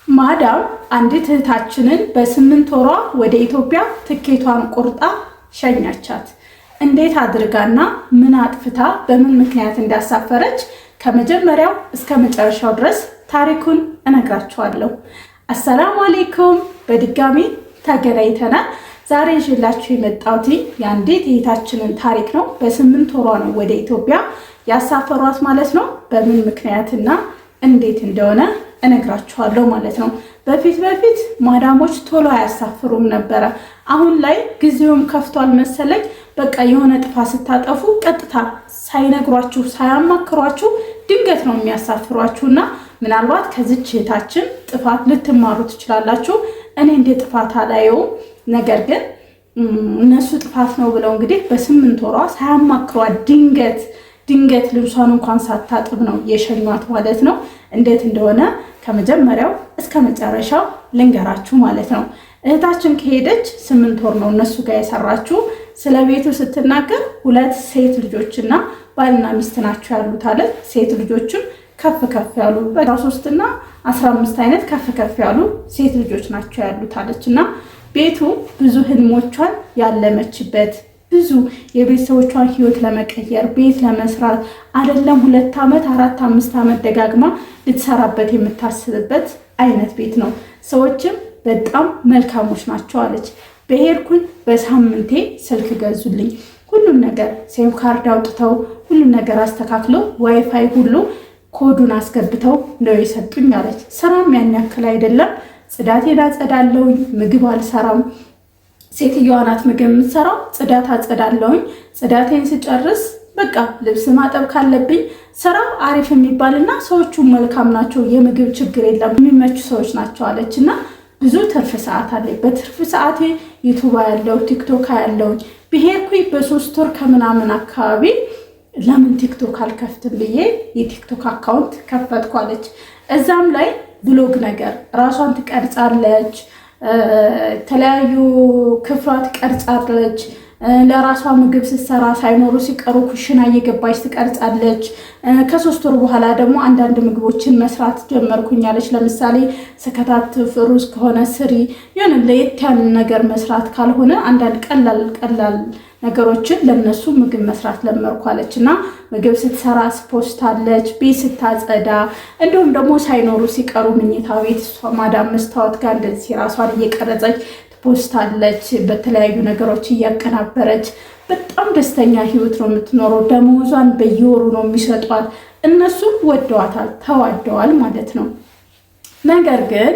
ማዳም አንዲት እህታችንን በ8 ወሯ ወደ ኢትዮጵያ ትኬቷን ቆርጣ ሸኛቻት። እንዴት አድርጋና ምን አጥፍታ በምን ምክንያት እንዳሳፈረች ከመጀመሪያው እስከ መጨረሻው ድረስ ታሪኩን እነግራችኋለሁ። አሰላሙ አለይኩም፣ በድጋሚ ተገናኝተናል። ዛሬ ይዤላችሁ የመጣሁት የአንዲት እህታችንን ታሪክ ነው። በ8 ወሯ ነው ወደ ኢትዮጵያ ያሳፈሯት ማለት ነው። በምን ምክንያትና እንዴት እንደሆነ እነግራችኋለሁ ማለት ነው። በፊት ማዳሞች ቶሎ አያሳፍሩም ነበረ። አሁን ላይ ጊዜውም ከፍቷል መሰለኝ። በቃ የሆነ ጥፋት ስታጠፉ ቀጥታ ሳይነግሯችሁ ሳያማክሯችሁ ድንገት ነው የሚያሳፍሯችሁና ምናልባት ከዚች እህታችን ጥፋት ልትማሩ ትችላላችሁ። እኔ እንደ ጥፋት አላየውም። ነገር ግን እነሱ ጥፋት ነው ብለው እንግዲህ በ8 ወሯ ሳያማክሯት ድንገት ልብሷን እንኳን ሳታጥብ ነው የሸኟት ማለት ነው። እንዴት እንደሆነ ከመጀመሪያው እስከ መጨረሻው ልንገራችሁ ማለት ነው። እህታችን ከሄደች 8 ወር ነው እነሱ ጋር የሰራችው። ስለ ቤቱ ስትናገር 2 ሴት ልጆችና ባልና ሚስት ናቸው ያሉት አለ። ሴት ልጆችም ከፍ ያሉ በ13 እና 15 አይነት ከፍ ያሉ ሴት ልጆች ናቸው ያሉት አለችና ቤቱ ብዙ ህልሞቿን ያለመችበት ብዙ የቤተሰቦቿን ህይወት ለመቀየር ቤት ለመስራት አይደለም 2 ዓመት 4 5 ዓመት ደጋግማ ልትሰራበት የምታስብበት አይነት ቤት ነው። ሰዎችም በጣም መልካሞች ናቸው አለች። በሄድኩኝ በሳምንቴ ስልክ ገዙልኝ። ሁሉም ነገር ሴም ካርድ አውጥተው ሁሉም ነገር አስተካክለው ዋይፋይ ሁሉ ኮዱን አስገብተው ነው የሰጡኝ አለች። ስራም ያን ያክል አይደለም። ጽዳቴን አጸዳለሁኝ፣ ምግብ አልሰራም። ሴትዮዋ ናት ምግብ የምትሰራው። ጽዳት አጸዳለሁኝ። ጽዳቴን ስጨርስ በቃ ልብስ ማጠብ ካለብኝ ስራው አሪፍ የሚባልና ሰዎቹ መልካም ናቸው። የምግብ ችግር የለም፣ የሚመቹ ሰዎች ናቸው አለች እና ብዙ ትርፍ ሰዓት አለኝ። በትርፍ ሰዓቴ ዩቱብ ያለው ቲክቶክ ያለውኝ ብሄርኩኝ በ3 ወር ከምናምን አካባቢ ለምን ቲክቶክ አልከፍትም ብዬ የቲክቶክ አካውንት ከፈትኩ አለች። እዛም ላይ ብሎግ ነገር ራሷን ትቀርጻለች፣ የተለያዩ ክፍሏት ትቀርጻለች። ለራሷ ምግብ ስትሰራ ሳይኖሩ ሲቀሩ ኩሽና እየገባች ትቀርጻለች። ከ3 ወር በኋላ ደግሞ አንዳንድ ምግቦችን መስራት ጀመርኩኛለች። ለምሳሌ ስከታትፍ ሩዝ ከሆነ ስሪ፣ የሆነ ለየት ያለ ነገር መስራት ካልሆነ አንዳንድ ቀላል ነገሮችን ለነሱ ምግብ መስራት ለመርኳለች እና ምግብ ስትሰራ ስፖስታለች፣ ቤት ስታጸዳ፣ እንዲሁም ደግሞ ሳይኖሩ ሲቀሩ ምኝታ ቤት ማዳም መስታወት ጋር እንደዚህ ራሷን እየቀረጸች ፖስታለች። በተለያዩ ነገሮች እያቀናበረች በጣም ደስተኛ ህይወት ነው የምትኖረው። ደሞዟን በየወሩ ነው የሚሰጧት። እነሱ ወደዋታል፣ ተዋደዋል ማለት ነው። ነገር ግን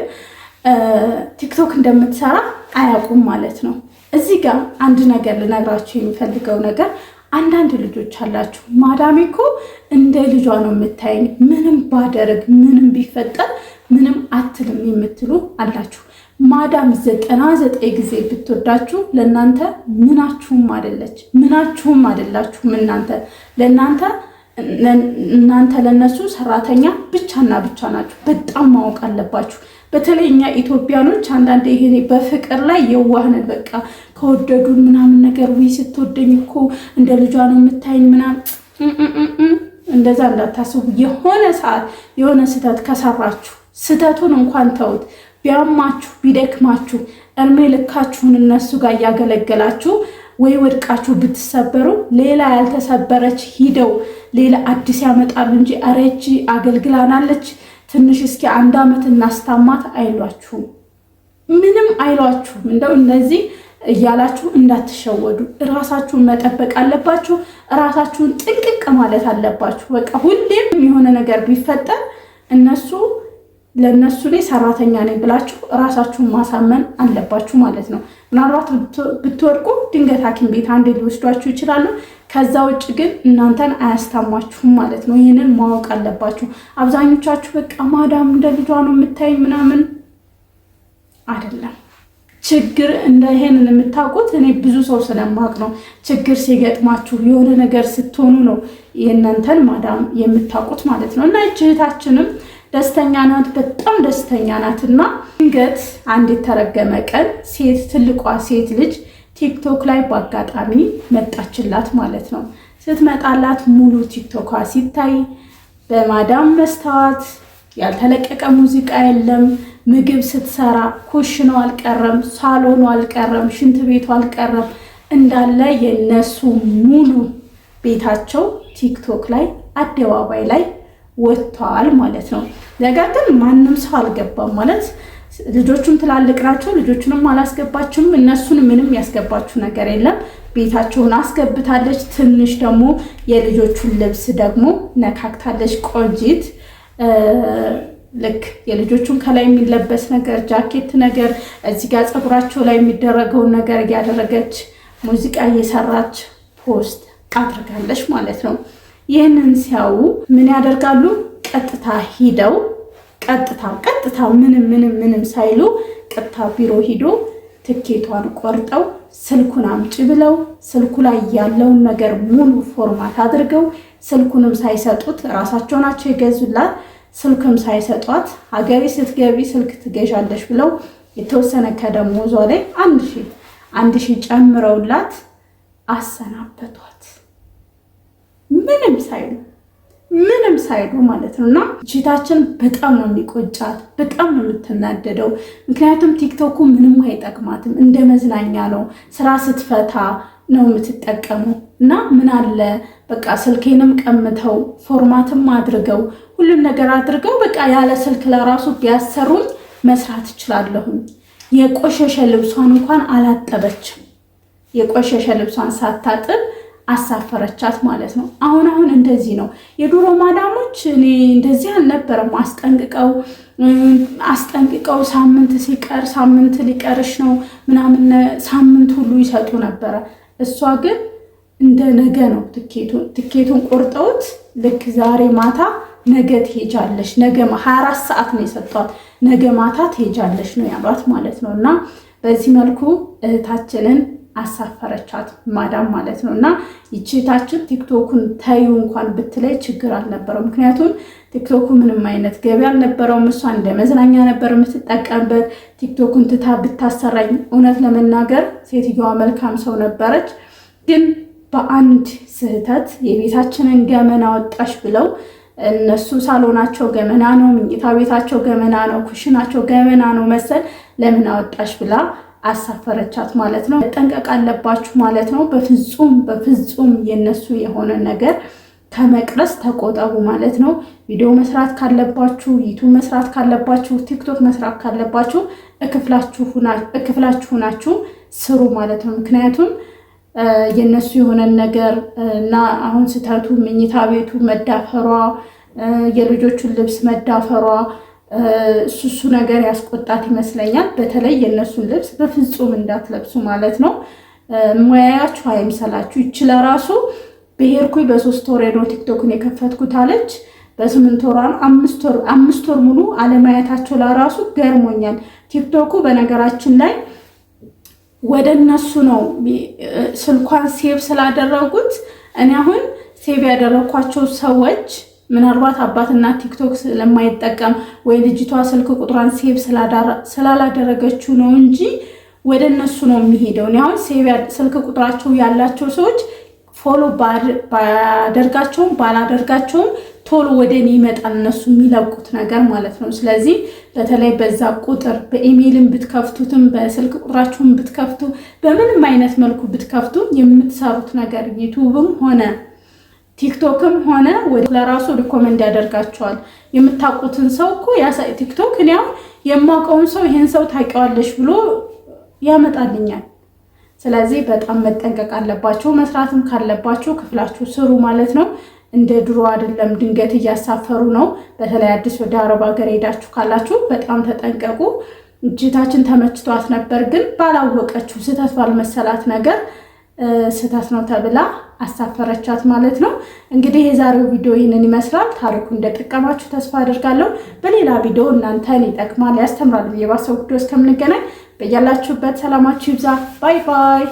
ቲክቶክ እንደምትሰራ አያውቁም ማለት ነው። እዚህ ጋር አንድ ነገር ልነግራችሁ የሚፈልገው ነገር፣ አንዳንድ ልጆች አላችሁ ማዳሜ እኮ እንደ ልጇ ነው የምታየኝ፣ ምንም ባደርግ ምንም ቢፈጠር ምንም አትልም የምትሉ አላችሁ። ማዳም 99 ጊዜ ብትወዳችሁ ለእናንተ ምናችሁም አይደላችሁም። እናንተ ለነሱ ሰራተኛ ብቻና ብቻ ናችሁ። በጣም ማወቅ አለባችሁ። በተለይ እኛ ኢትዮጵያኖች አንዳንድ ይሄ በፍቅር ላይ የዋህነን በቃ ከወደዱን ምናምን ነገር ወይ ስትወደኝ እኮ እንደ ልጇ ነው የምታይኝ ምናምን፣ እንደዛ እንዳታስቡ። የሆነ ሰዓት የሆነ ስህተት ከሰራችሁ ስህተቱን እንኳን ተውት፣ ቢያማችሁ ቢደክማችሁ እድሜ ልካችሁን እነሱ ጋር እያገለገላችሁ ወይ ወድቃችሁ ብትሰበሩ ሌላ ያልተሰበረች ሂደው ሌላ አዲስ ያመጣሉ እንጂ አረጂ አገልግላናለች ትንሽ እስኪ 1 ዓመት እናስታማት አይሏችሁም፣ ምንም አይሏችሁም። እንደው እነዚህ እያላችሁ እንዳትሸወዱ። ራሳችሁን መጠበቅ አለባችሁ። ራሳችሁን ጥንቅቅ ማለት አለባችሁ። በቃ ሁሌም የሆነ ነገር ቢፈጠር ለነሱ ላይ ሰራተኛ ነኝ ብላችሁ ራሳችሁን ማሳመን አለባችሁ ማለት ነው። ምናልባት ብትወድቁ ድንገት ሐኪም ቤት አንዴ ሊወስዷችሁ ይችላሉ። ከዛ ውጭ ግን እናንተን አያስታሟችሁም ማለት ነው። ይህንን ማወቅ አለባችሁ። አብዛኞቻችሁ በቃ ማዳም እንደ ልጇ ነው የምታይ ምናምን አይደለም። ችግር ይሄንን የምታውቁት እኔ ብዙ ሰው ስለማውቅ ነው። ችግር ሲገጥማችሁ የሆነ ነገር ስትሆኑ ነው የእናንተን ማዳም የምታውቁት ማለት ነው። እና እህታችንም ደስተኛ ናት፣ በጣም ደስተኛ ናትና ድንገት አንድ የተረገመ ቀን ትልቋ ሴት ልጅ ቲክቶክ ላይ በአጋጣሚ መጣችላት ማለት ነው። ስትመጣላት ሙሉ ቲክቶኳ ሲታይ በማዳም መስታወት ያልተለቀቀ ሙዚቃ የለም፣ ምግብ ስትሰራ ኩሽናው አልቀረም፣ ሳሎኑ አልቀረም፣ ሽንት ቤቱ አልቀረም። እንዳለ የነሱ ሙሉ ቤታቸው ቲክቶክ ላይ አደባባይ ላይ ወጥተዋል ማለት ነው። ነገር ግን ማንም ሰው አልገባም ማለት ልጆቹም ትላልቅ ናቸው። ልጆቹንም አላስገባችሁም። እነሱን ምንም ያስገባችሁ ነገር የለም። ቤታቸውን አስገብታለች። ትንሽ ደግሞ የልጆቹን ልብስ ደግሞ ነካክታለች። ቆንጂት ልክ የልጆቹን ከላይ የሚለበስ ነገር ጃኬት ነገር እዚህ ጋር ፀጉራቸው ላይ የሚደረገውን ነገር እያደረገች ሙዚቃ እየሰራች ፖስት አድርጋለች ማለት ነው። ይህንን ሲያዩ ምን ያደርጋሉ? ቀጥታ ሂደው ቀጥታ ምንም ሳይሉ ቀጥታ ቢሮ ሂዶ ትኬቷን ቆርጠው ስልኩን አምጪ ብለው ስልኩ ላይ ያለውን ነገር ሙሉ ፎርማት አድርገው ስልኩንም ሳይሰጡት ራሳቸው ናቸው የገዙላት። ስልክም ሳይሰጧት ሀገሬ ስትገቢ ስልክ ትገዣለሽ ብለው የተወሰነ ከደሞዟ ላይ 1,000 ጨምረውላት አሰናበቷት። ምንም ሳይሉ ማለት ነው። እና ቺታችን በጣም ነው የሚቆጫት፣ በጣም ነው የምትናደደው። ምክንያቱም ቲክቶኩ ምንም አይጠቅማትም፣ እንደ መዝናኛ ነው። ስራ ስትፈታ ነው የምትጠቀሙ። እና ምን አለ በቃ ስልኬንም ቀምተው ፎርማትም አድርገው ሁሉም ነገር አድርገው በቃ ያለ ስልክ ለራሱ ቢያሰሩኝ መስራት እችላለሁኝ። የቆሸሸ ልብሷን እንኳን አላጠበችም። የቆሸሸ ልብሷን ሳታጥብ አሳፈረቻት ማለት ነው። አሁን እንደዚህ ነው የድሮ ማዳሞች። እኔ እንደዚህ አልነበረም። አስጠንቅቀው ሳምንት ሊቀርሽ ነው ምናምን ሳምንት ሁሉ ይሰጡ ነበረ። እሷ ግን እንደ ነገ ነው ትኬቱን ቆርጠውት ልክ ዛሬ ማታ ነገ ትሄጃለሽ፣ ነገ 24 ሰዓት ነው የሰጧት። ነገ ማታ ትሄጃለሽ ነው ያሏት ማለት ነው። እና በዚህ መልኩ እህታችንን አሳፈረቻት ማዳም ማለት ነው። እና ይቺታችን ቲክቶኩን ታዩ እንኳን ብትለይ ችግር አልነበረው። ምክንያቱም ቲክቶኩ ምንም አይነት ገቢ አልነበረውም። እሷ እንደ መዝናኛ ነበር የምትጠቀምበት። ቲክቶኩን ትታ ብታሰራኝ እውነት ለመናገር ሴትዮዋ መልካም ሰው ነበረች። ግን በአንድ ስህተት የቤታችንን ገመና ወጣሽ ብለው እነሱ ሳሎናቸው ገመና ነው፣ ምኝታ ቤታቸው ገመና ነው፣ ኩሽናቸው ገመና ነው መሰል ለምን አወጣሽ ብላ አሳፈረቻት ማለት ነው። መጠንቀቅ አለባችሁ ማለት ነው። በፍጹም የነሱ የሆነ ነገር ከመቅረስ ተቆጠቡ ማለት ነው። ቪዲዮ መስራት ካለባችሁ፣ ዩቲዩብ መስራት ካለባችሁ፣ ቲክቶክ መስራት ካለባችሁ እክፍላችሁ ናችሁ ስሩ ማለት ነው። ምክንያቱም የነሱ የሆነ ነገር እና አሁን ስተቱ ምኝታ ቤቱ መዳፈሯ፣ የልጆቹን ልብስ መዳፈሯ እሱ ነገር ያስቆጣት ይመስለኛል። በተለይ የእነሱን ልብስ በፍጹም እንዳትለብሱ ማለት ነው። ሙያያችሁ አይምሰላችሁ። ይችላ ራሱ በሄድኩኝ በ3 ወር ነው ቲክቶክን የከፈትኩት አለች። በ8 ወር 5 ወር ሙሉ አለማየታቸው ለራሱ ገርሞኛል። ቲክቶኩ በነገራችን ላይ ወደ እነሱ ነው ስልኳን ሴቭ ስላደረጉት። እኔ አሁን ሴቭ ያደረኳቸው ሰዎች ምናልባት አባትና ቲክቶክ ስለማይጠቀም ወይ ልጅቷ ስልክ ቁጥሯን ሴቭ ስላላደረገችው ነው እንጂ ወደ እነሱ ነው የሚሄደው። እኔ አሁን ሴቭ ስልክ ቁጥራቸው ያላቸው ሰዎች ፎሎ ባደርጋቸውም ባላደርጋቸውም ቶሎ ወደ እኔ ይመጣል እነሱ የሚለቁት ነገር ማለት ነው። ስለዚህ በተለይ በዛ ቁጥር በኢሜይልም ብትከፍቱትም በስልክ ቁጥራችሁም ብትከፍቱ በምንም አይነት መልኩ ብትከፍቱ የምትሰሩት ነገር ዩቲዩብም ሆነ ቲክቶክም ሆነ ወደ ለራሱ ሪኮመንድ ያደርጋቸዋል። የምታውቁትን ሰው እኮ ቲክቶክ እኔ አሁን የማውቀውን ሰው ይሄን ሰው ታውቂዋለሽ ብሎ ያመጣልኛል። ስለዚህ በጣም መጠንቀቅ አለባችሁ። መስራትም ካለባችሁ ክፍላችሁ ስሩ ማለት ነው። እንደ ድሮ አይደለም፣ ድንገት እያሳፈሩ ነው። በተለይ አዲስ ወደ አረብ ሀገር ሄዳችሁ ካላችሁ በጣም ተጠንቀቁ። እጅታችን ተመችቷት ነበር፣ ግን ባላወቀችው ስህተት ባልመሰላት ነገር ስህተት ነው ተብላ አሳፈረቻት ማለት ነው። እንግዲህ የዛሬው ቪዲዮ ይህንን ይመስላል። ታሪኩ እንደጠቀማችሁ ተስፋ አድርጋለሁ። በሌላ ቪዲዮ እናንተን ይጠቅማል፣ ያስተምራል ብዬ ባሰብኩት እስከምንገናኝ በያላችሁበት ሰላማችሁ ይብዛ። ባይ ባይ።